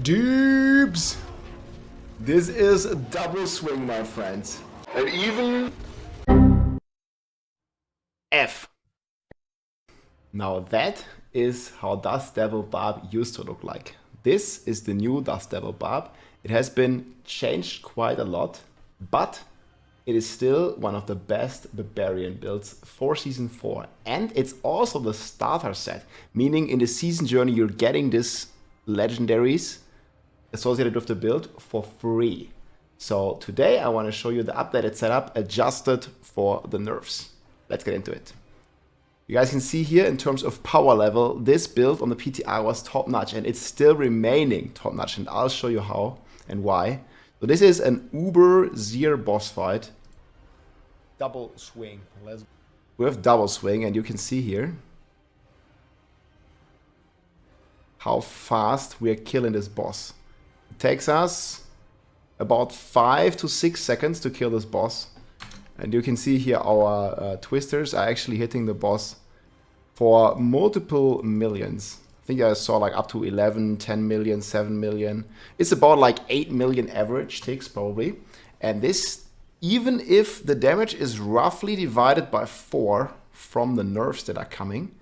Dupes! This is a double swing, my friends. And even F. Now that is how Dust Devil Barb used to look like. This is the new Dust Devil Barb. It has been changed quite a lot, but it is still one of the best Barbarian builds for Season 4. And it's also the starter set, meaning in the Season Journey you're getting this legendaries associated with the build for free. So today I want to show you the updated setup adjusted for the nerfs. Let's get into it. You guys can see here in terms of power level, this build on the PTR was top notch and it's still remaining top notch, and I'll show you how and why. So this is an Uber Zier boss fight. Double swing. We have double swing, and you can see here how fast we are killing this boss. It takes us about 5 to 6 seconds to kill this boss. And you can see here our twisters are actually hitting the boss for multiple millions. I think I saw like up to 11, 10 million, 7 million. It's about like 8 million average ticks probably. And this, even if the damage is roughly divided by 4 from the nerfs that are coming,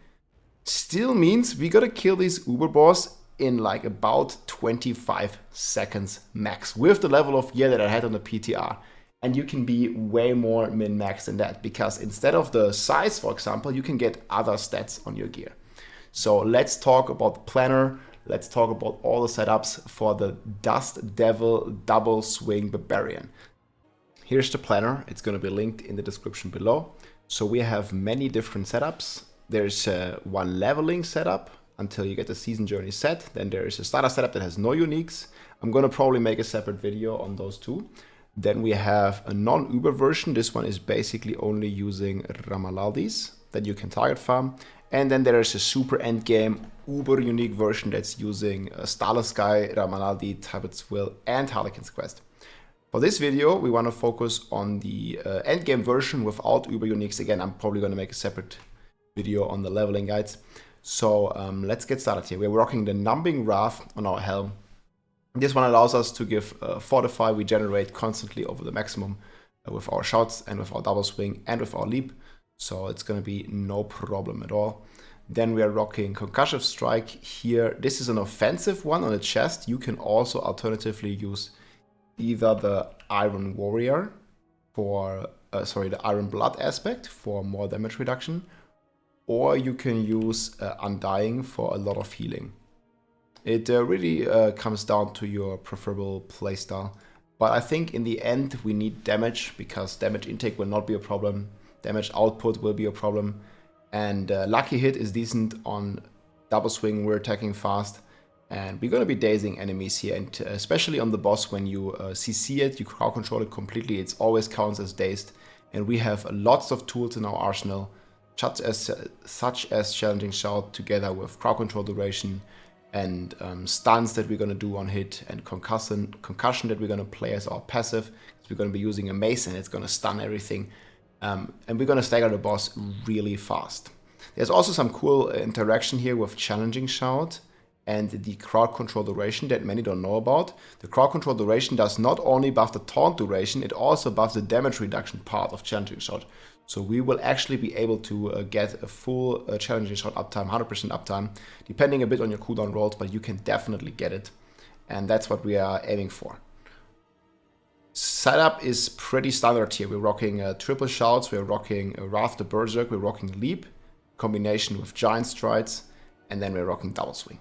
still means we gotta kill this Uber boss in like about 25 seconds max with the level of gear that I had on the PTR. And you can be way more min-max than that, because instead of the size, for example, you can get other stats on your gear. So let's talk about the planner. Let's talk about all the setups for the Dust Devil Double Swing Barbarian. Here's the planner. It's going to be linked in the description below. So we have many different setups. There's one leveling setup until you get the season journey set. Then there is a starter setup that has no uniques. I'm going to probably make a separate video on those two. Then we have a non-Uber version. This one is basically only using Ramalaldis that you can target farm. And then there is a super endgame Uber unique version that's using Starless Sky, Ramalaldi, Tabit's Will, and Harlequin's Quest. For this video, we want to focus on the endgame version without Uber uniques. Again, I'm probably going to make a separate video on the leveling guides. So let's get started here. We're rocking the Numbing Wrath on our helm. This one allows us to give Fortify. We generate constantly over the maximum with our shots and with our double swing and with our leap. So it's going to be no problem at all. Then we are rocking Concussive Strike here. This is an offensive one on the chest. You can also alternatively use either the Iron Warrior for, the Iron Blood aspect for more damage reduction, or you can use Undying for a lot of healing. It really comes down to your preferable playstyle. But I think in the end we need damage, because damage intake will not be a problem. Damage output will be a problem. And Lucky Hit is decent on double swing. We're attacking fast. And we're going to be dazing enemies here. And especially on the boss, when you CC it, you crowd control it completely. It always counts as dazed. And we have lots of tools in our arsenal, such as Challenging Shout together with crowd control duration, and stuns that we're going to do on hit, and concussion that we're going to play as our passive. We're going to be using a mace and it's going to stun everything. And we're going to stagger the boss really fast. There's also some cool interaction here with Challenging Shout and the crowd control duration that many don't know about. The crowd control duration does not only buff the taunt duration, it also buffs the damage reduction part of Challenging Shout. So we will actually be able to get a full Challenging Shout uptime, 100% uptime, depending a bit on your cooldown rolls, but you can definitely get it. And that's what we are aiming for. Setup is pretty standard here. We're rocking triple shouts, we're rocking Wrath the Berserk, we're rocking Leap, combination with Giant Strides, and then we're rocking Double Swing.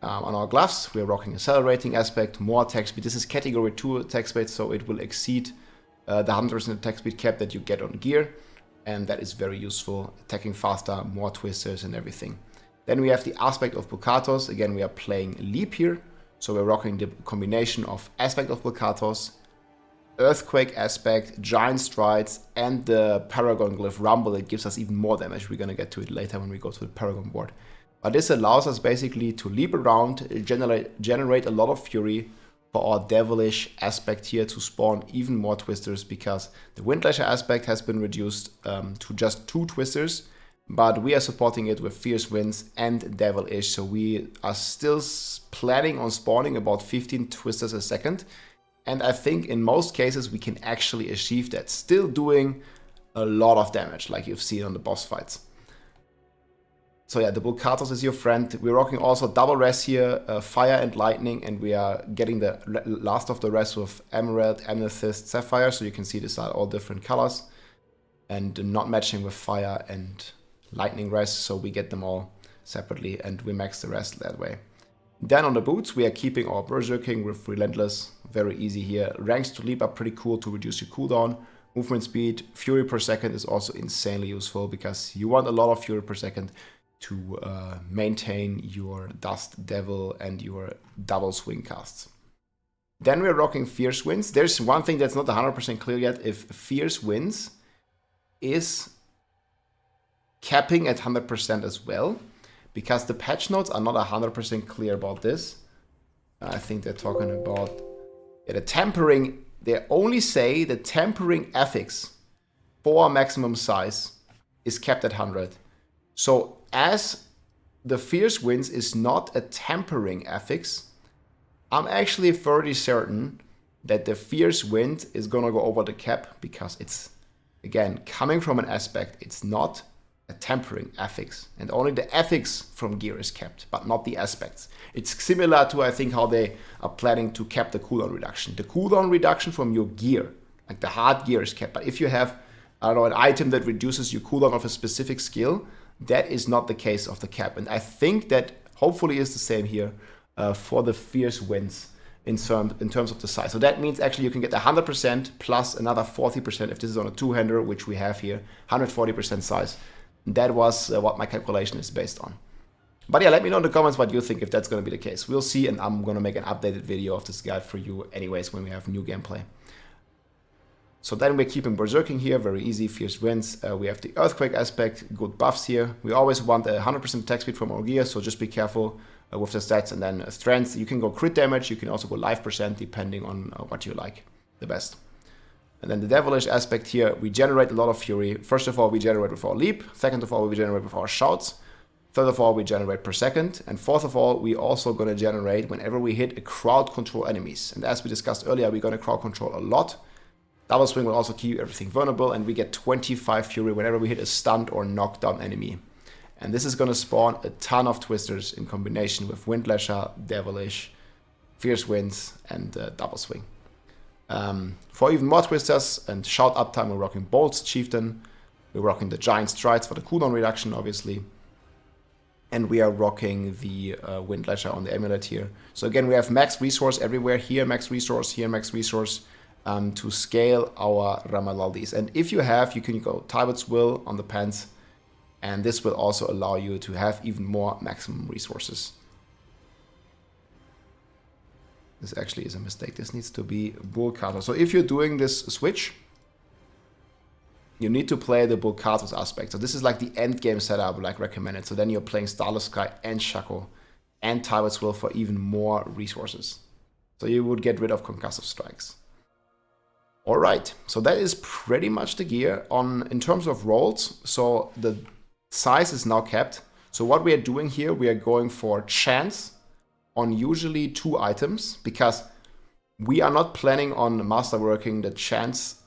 On our gloves, we're rocking Accelerating aspect, more attack speed. This is category 2 attack speed, so it will exceed the 100% attack speed cap that you get on gear, and that is very useful, attacking faster, more twisters and everything. Then we have the aspect of Pulcatos. Again, we are playing Leap here, so we're rocking the combination of aspect of Pulcatos, Earthquake aspect, Giant Strides, and the Paragon glyph Rumble. It gives us even more damage. We're gonna get to it later when we go to the Paragon board. But this allows us basically to leap around, generate a lot of fury, for our devilish aspect here to spawn even more twisters, because the Windlasher aspect has been reduced to just 2 twisters, but we are supporting it with Fierce Winds and Devilish, so we are still planning on spawning about 15 Twisters a second, and I think in most cases we can actually achieve that, still doing a lot of damage, like you've seen on the boss fights. So yeah, the Bulkatos is your friend. We're rocking also double res here, Fire and Lightning, and we are getting the last of the res with Emerald, Amethyst, Sapphire, so you can see these are all different colors, and not matching with Fire and Lightning res, so we get them all separately, and we max the rest that way. Then on the boots, we are keeping our Berserking with Relentless, very easy here. Ranks to Leap are pretty cool to reduce your cooldown. Movement speed, Fury per second is also insanely useful, because you want a lot of Fury per second to maintain your Dust Devil and your double swing casts. Then we're rocking Fierce Winds. There's one thing that's not 100% clear yet, if Fierce Winds is capping at 100% as well, because the patch notes are not 100% clear about this. I think they're talking about the tempering. They only say the tempering affix for maximum size is kept at 100. So as the Fierce Winds is not a tempering affix, I'm actually fairly certain that the Fierce Wind is gonna go over the cap, because it's, again, coming from an aspect, it's not a tempering affix, and only the affix from gear is kept, but not the aspects. It's similar to, I think, how they are planning to cap the cooldown reduction. The cooldown reduction from your gear, like the hard gear, is kept, but if you have, I don't know, an item that reduces your cooldown of a specific skill, that is not the case of the cap, and I think that hopefully is the same here for the Fierce Winds in terms of the size. So that means actually you can get 100% plus another 40% if this is on a two-hander, which we have here, 140% size. That was what my calculation is based on. But yeah, let me know in the comments what you think, if that's going to be the case. We'll see, and I'm going to make an updated video of this guide for you anyways when we have new gameplay. So then we're keeping Berserking here, very easy, Fierce Winds. We have the Earthquake aspect, good buffs here. We always want a 100% attack speed from our gear, so just be careful with the stats. And then strength, you can go crit damage, you can also go life percent, depending on what you like the best. And then the Devilish aspect here, we generate a lot of Fury. First of all, we generate with our Leap. Second of all, we generate with our Shouts. Third of all, we generate per second. And fourth of all, we also going to generate whenever we hit a crowd control enemies. And as we discussed earlier, we're going to crowd control a lot. Double Swing will also keep everything vulnerable, and we get 25 Fury whenever we hit a stunned or knockdown enemy. And this is going to spawn a ton of Twisters in combination with Windlasher, Devilish, Fierce Winds, and Double Swing. For even more Twisters and Shout uptime, we're rocking Bolts Chieftain. We're rocking the Giant Strides for the cooldown reduction, obviously. And we are rocking the Windlasher on the Amulet here. So again, we have max resource everywhere. Here, max resource. Here, max resource. To scale our Ramalaldis. And if you have, you can go Talbot's Will on the pants, and this will also allow you to have even more maximum resources. This actually is a mistake. This needs to be Bulkatos. So if you're doing this switch, you need to play the Bulkatos aspect. So this is like the end game setup, like recommended. So then you're playing Starless Sky and Shaco and Talbot's Will for even more resources. So you would get rid of Concussive Strikes. Alright, so that is pretty much the gear. In terms of rolls, so the size is now kept. So what we are doing here, we are going for chance on usually 2 items, because we are not planning on masterworking the chance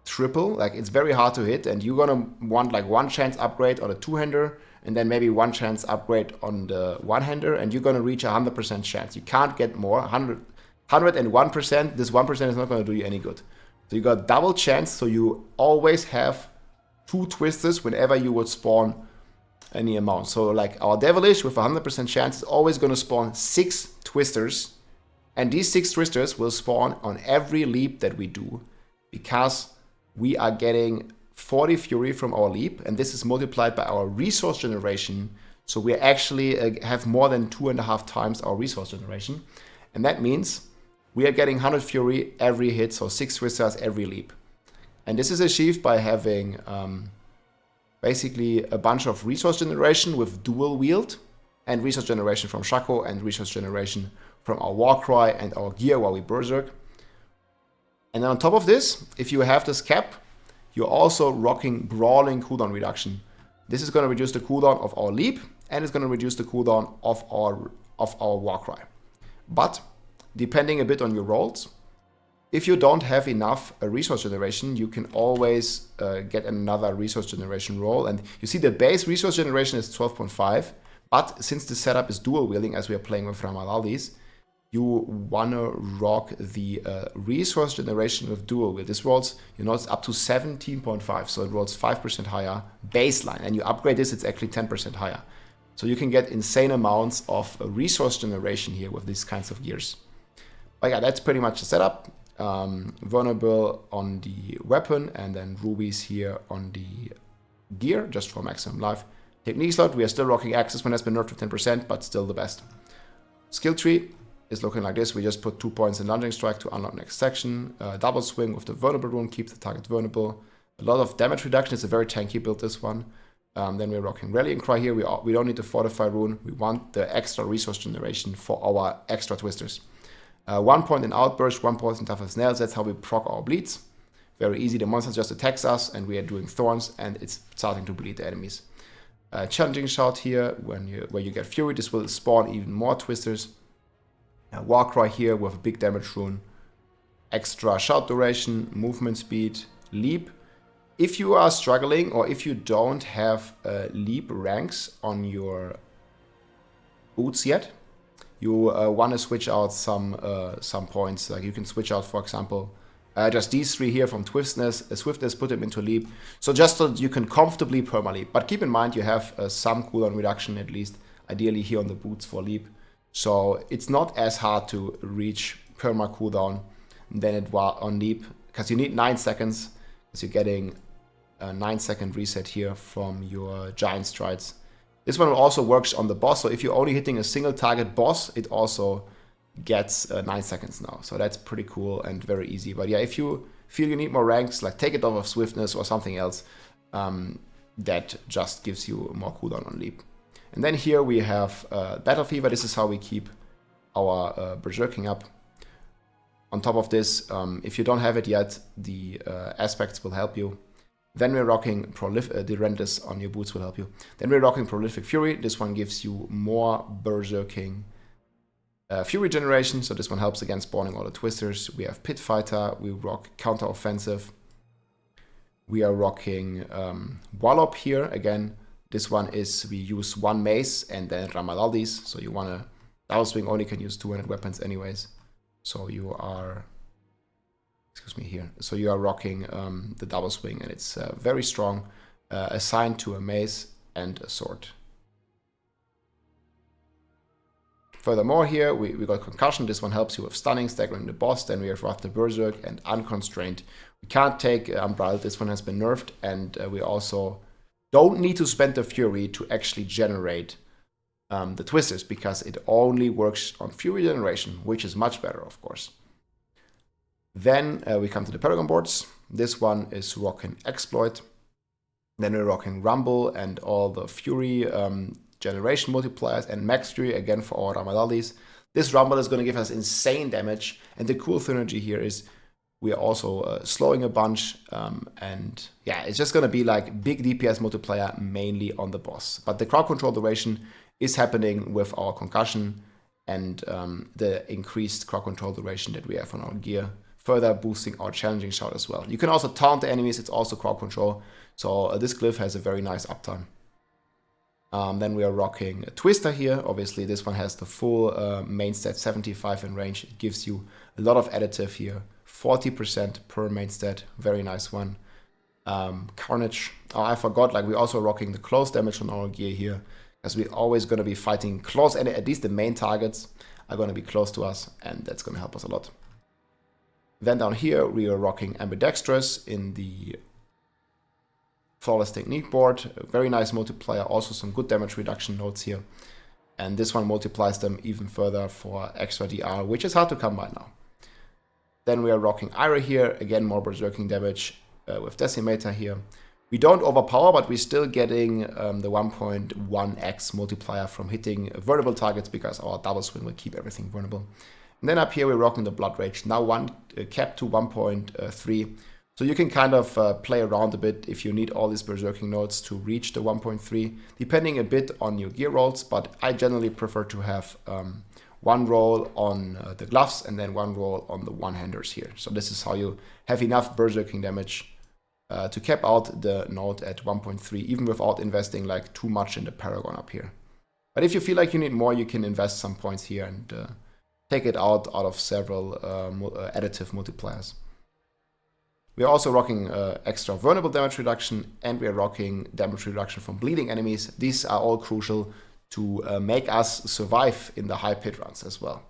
triple. Like, it's very hard to hit, and you're gonna want like 1 chance upgrade on a 2-hander, and then maybe 1 chance upgrade on the 1-hander, and you're gonna reach 100% chance. You can't get more. 101%, this 1% is not gonna do you any good. So you got double chance, so you always have 2 Twisters whenever you would spawn any amount. So like our Devilish with 100% chance is always going to spawn 6 Twisters, and these 6 Twisters will spawn on every leap that we do, because we are getting 40 Fury from our leap, and this is multiplied by our resource generation. So we actually have more than 2.5 times our resource generation, and that means we are getting 100 Fury every hit, so 6 Twisters every leap. And this is achieved by having basically a bunch of resource generation with dual wield, and resource generation from Shaco, and resource generation from our Warcry and our gear while we Berserk. And then on top of this, if you have this cap, you're also rocking Brawling cooldown reduction This is going to reduce the cooldown of our leap, and it's going to reduce the cooldown of our Warcry. But depending a bit on your rolls, if you don't have enough resource generation, you can always get another resource generation roll. And you see the base resource generation is 12.5, but since the setup is dual wielding, as we are playing with Ramalaldis, you wanna rock the resource generation with dual wield. This rolls, you know, it's up to 17.5, so it rolls 5% higher baseline. And you upgrade this, it's actually 10% higher. So you can get insane amounts of resource generation here with these kinds of gears. But yeah, that's pretty much the setup. Vulnerable on the weapon, and then rubies here on the gear, just for maximum life. Technique slot, we are still rocking Axis when has been nerfed to 10%, but still the best. Skill tree is looking like this. We just put 2 points in Lunging Strike to unlock next section. Double swing with the vulnerable rune, keep the target vulnerable. A lot of damage reduction. It's a very tanky build, this one. Then we're rocking Rallying Cry here. We don't need to fortify rune. We want the extra resource generation for our extra twisters. 1 point in Outburst, 1 point in Toughness Nails. That's how we proc our bleeds. Very easy. The monster just attacks us, and we are doing Thorns, and it's starting to bleed the enemies. Challenging Shout here, where you get Fury. This will spawn even more twisters. Warcry here with a big damage rune. Extra shout duration, movement speed, leap. If you are struggling, or if you don't have leap ranks on your boots yet, you want to switch out some points. Like you can switch out, for example, just these 3 here from Swiftness, put them into leap. So just so you can comfortably perma-leap. But keep in mind you have some cooldown reduction, at least ideally here on the boots for leap. So it's not as hard to reach perma cooldown than it was on leap, because you need 9 seconds, because you're getting a 9-second reset here from your giant strides. This one also works on the boss, so if you're only hitting a single target boss, it also gets 9 seconds now. So that's pretty cool and very easy. But yeah, if you feel you need more ranks, like take it off of Swiftness or something else, that just gives you more cooldown on leap. And then here we have Battle Fever. This is how we keep our Berserking up. On top of this, if you don't have it yet, the aspects will help you. Then we're rocking the Relentless on your boots will help you. Then we're rocking Prolific Fury. This one gives you more Berserking Fury generation, so this one helps against spawning all the twisters. We have Pit Fighter. We rock Counter Offensive. We are rocking Wallop here. Again, this one is we use 1 mace and then Ramalaldis. So you want to double swing only can use 200 weapons anyways. So you are, excuse me here. So you are rocking the double swing, and it's very strong, assigned to a mace and a sword. Furthermore here, we got Concussion. This one helps you with stunning, staggering the boss. Then we have Wrath the Berserk and Unconstrained. We can't take Unbridled. This one has been nerfed, and we also don't need to spend the Fury to actually generate the twisters, because it only works on Fury generation, which is much better, of course. Then we come to the Paragon boards. This one is rocking Exploit. Then we're rocking Rumble and all the Fury generation multipliers and Max Fury again for our Ramalaldis. This Rumble is going to give us insane damage, and the cool synergy here is we are also slowing a bunch, and yeah, it's just going to be like big DPS multiplier mainly on the boss. But the crowd control duration is happening with our Concussion and the increased crowd control duration that we have on our gear, further boosting our Challenging Shout as well. You can also taunt the enemies, it's also crowd control, so this glyph has a very nice uptime. Then we are rocking a Twister here. Obviously this one has the full main stat, 75 in range. It gives you a lot of additive here, 40% per main stat, very nice one. Carnage, oh I forgot, like we're also rocking the close damage on our gear here, because we're always going to be fighting close, and at least the main targets are going to be close to us, and that's going to help us a lot. Then down here we are rocking Ambidextrous in the Flawless Technique board, a very nice multiplier, also some good damage reduction nodes here. And this one multiplies them even further for extra DR, which is hard to come by now. Then we are rocking Ira here, again more berserking damage with Decimator here. We don't overpower, but we're still getting the 1.1x multiplier from hitting vulnerable targets, because our double swing will keep everything vulnerable. And then up here we're rocking the Blood Rage, now capped to 1.3. So you can kind of play around a bit if you need all these berserking nodes to reach the 1.3, depending a bit on your gear rolls, but I generally prefer to have one roll on the gloves and then one roll on the one-handers here. So this is how you have enough berserking damage to cap out the node at 1.3, even without investing like too much in the Paragon up here. But if you feel like you need more, you can invest some points here and take it out of several additive multipliers. We are also rocking extra vulnerable damage reduction, and we are rocking damage reduction from bleeding enemies. These are all crucial to make us survive in the high pit runs as well.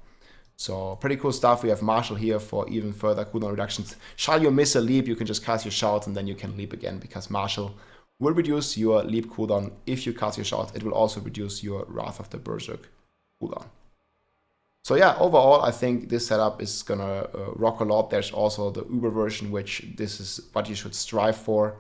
So pretty cool stuff. We have Marshall here for even further cooldown reductions. Shall you miss a leap, you can just cast your shout and then you can leap again, because Marshall will reduce your leap cooldown if you cast your shout. It will also reduce your Wrath of the Berserk cooldown. So yeah, overall, I think this setup is gonna rock a lot. There's also the Uber version, which this is what you should strive for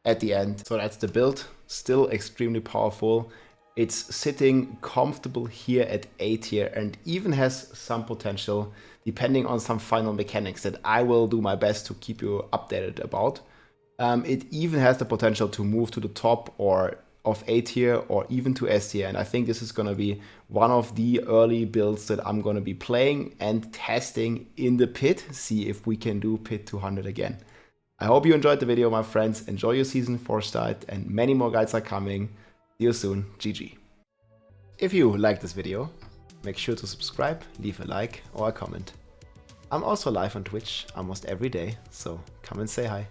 at the end. So that's the build, still extremely powerful. It's sitting comfortable here at A tier and even has some potential, depending on some final mechanics that I will do my best to keep you updated about. It even has the potential to move to the top or of A tier or even to S tier, and I think this is going to be one of the early builds that I'm going to be playing and testing in the pit, see if we can do pit 200 again. I hope you enjoyed the video, my friends. Enjoy your season 4 start, and many more guides are coming. See you soon. GG. If you like this video, make sure to subscribe, leave a like or a comment. I'm also live on Twitch almost every day, so come and say hi.